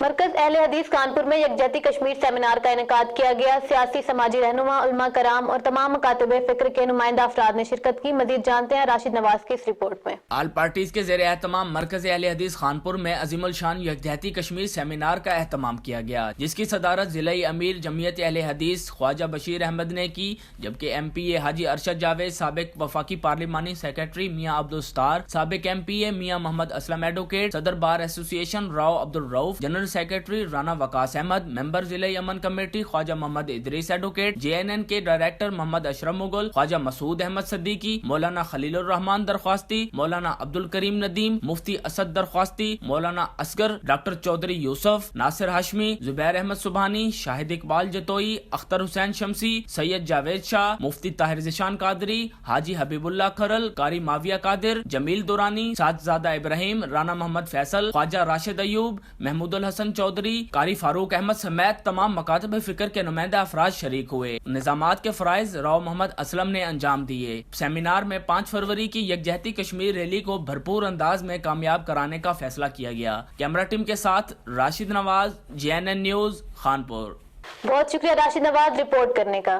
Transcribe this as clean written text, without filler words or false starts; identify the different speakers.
Speaker 1: مرکز اہل حدیث کانپور میں یکجہتی کشمیر سیمینار کا انعقاد کیا گیا۔ سیاسی سماجی رہنما، علماء کرام اور تمام مکاتب فکر کے نمائندہ افراد نے شرکت کی۔ مزید جانتے ہیں راشد نواز کی اس رپورٹ میں۔
Speaker 2: آل پارٹیز کے زیر اہتمام مرکز اہل حدیث خانپور میں عظیم الشان یکجہتی کشمیر سیمینار کا اہتمام کیا گیا، جس کی صدارت ضلعی امیر جمعیت اہل حدیث خواجہ بشیر احمد نے کی، جبکہ ایم پی اے حاجی ارشد جاوید، سابق وفاقی پارلیمانی سیکریٹری میاں عبدالستار، سابق ایم پی اے میاں محمد اسلم ایڈوکیٹ، صدر بار ایسوسی ایشن راؤ عبدالرؤف، جنرل سیکریٹری رانا وقاص احمد، ممبر ضلعی امن کمیٹی خواجہ محمد ادریس ایڈوکیٹ، JNN کے ڈائریکٹر محمد اشرف مغل، خواجہ مسعود احمد صدیقی، مولانا خلیل الرحمان درخواستی، مولانا عبدالکریم ندیم، مفتی اسد درخواستی، مولانا اصغر، ڈاکٹر چودھری یوسف، ناصر ہاشمی، زبیر احمد سبحانی، شاہد اقبال جتوئی، اختر حسین شمسی، سید جاوید شاہ، مفتی طاہر ذیشان قادری، حاجی حبیب اللہ کھرل، قاری معاویہ قادر، جمیل دورانی، سعدزادہ ابراہیم، رانا محمد فیصل، خواجہ راشد ایوب، محمود الحسن چودھری، قاری فاروق احمد سمیت تمام مکاتب فکر کے نمائندہ افراد شریک ہوئے۔ نظامات کے فرائض راؤ محمد اسلم نے انجام دیے۔ سیمینار میں 5 فروری کی یکجہتی کشمیر ریلی کو بھرپور انداز میں کامیاب کرانے کا فیصلہ کیا گیا۔ کیمرہ ٹیم کے ساتھ راشد نواز، JNN نیوز، خانپور۔
Speaker 1: بہت شکریہ راشد نواز رپورٹ کرنے کا۔